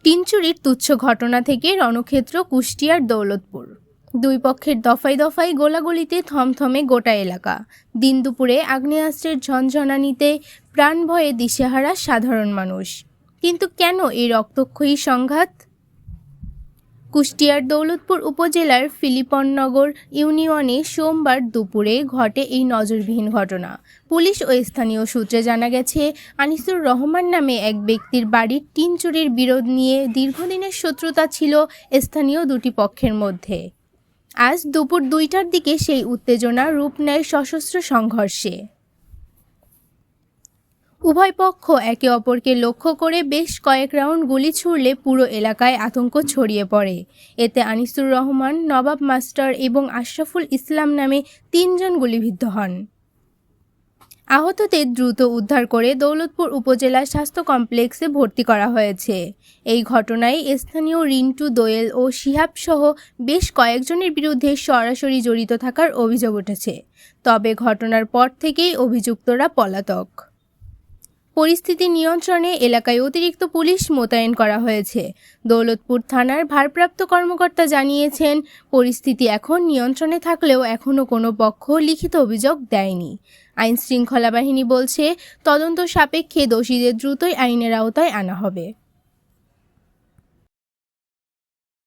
Tin চুরির তুচ্ছ ঘটনা থেকে রণক্ষেত্র কুষ্টিয়ার দৌলতপুর। দুই পক্ষের দফায় দফায় গোলাগুলিতে থমথমে গোটা এলাকা। দিন দুপুরে আগ্নেয়াস্ত্রের ঝনঝনানিতে প্রাণ ভয়ে দিশেহারা সাধারণ মানুষ। কিন্তু কেন এই রক্তক্ষয়ী সংঘাত? কুষ্টিয়ার দৌলতপুর উপজেলার ফিলিপনগর ইউনিয়নে সোমবার দুপুরে ঘটে এই নজিরবিহীন ঘটনা। পুলিশ ও স্থানীয় সূত্রে জানা গেছে, আনিসুর রহমান নামে এক ব্যক্তির বাড়ির টিন চুরির বিরোধ নিয়ে দীর্ঘদিনের শত্রুতা ছিল স্থানীয় দুটি পক্ষের মধ্যে। আজ দুপুর 2টার দিকে সেই উত্তেজনা রূপ নেয় সশস্ত্র সংঘর্ষে। উভয় পক্ষ একে অপরকে লক্ষ্য করে বেশ কয়েক রাউন্ড গুলি ছুড়লে পুরো এলাকায় আতঙ্ক ছড়িয়ে পড়ে। এতে আনিসুর রহমান, নবাব মাস্টার এবং আশরাফুল ইসলাম নামে 3 জন গুলিবিদ্ধ হন। আহতদের দ্রুত উদ্ধার করে দৌলতপুর উপজেলা স্বাস্থ্য কমপ্লেক্সে ভর্তি করা হয়েছে। এই ঘটনায় স্থানীয় রিন্টু, দোয়েল ও শিহাব সহ বেশ কয়েকজনের বিরুদ্ধে সরাসরি জড়িত থাকার অভিযোগ উঠেছে। তবে ঘটনার পর থেকেই অভিযুক্তরা পলাতক। পরিস্থিতি নিয়ন্ত্রণে এলাকায় অতিরিক্ত পুলিশ মোতায়েন করা হয়েছে। দৌলতপুর থানার ভারপ্রাপ্ত কর্মকর্তা জানিয়েছেন, পরিস্থিতি এখন নিয়ন্ত্রণে থাকলেও এখনও কোনো পক্ষ লিখিত অভিযোগ দেয়নি। আইনশৃঙ্খলা বাহিনী বলছে, তদন্ত সাপেক্ষে দোষীদের দ্রুতই আইনের আওতায় আনা হবে।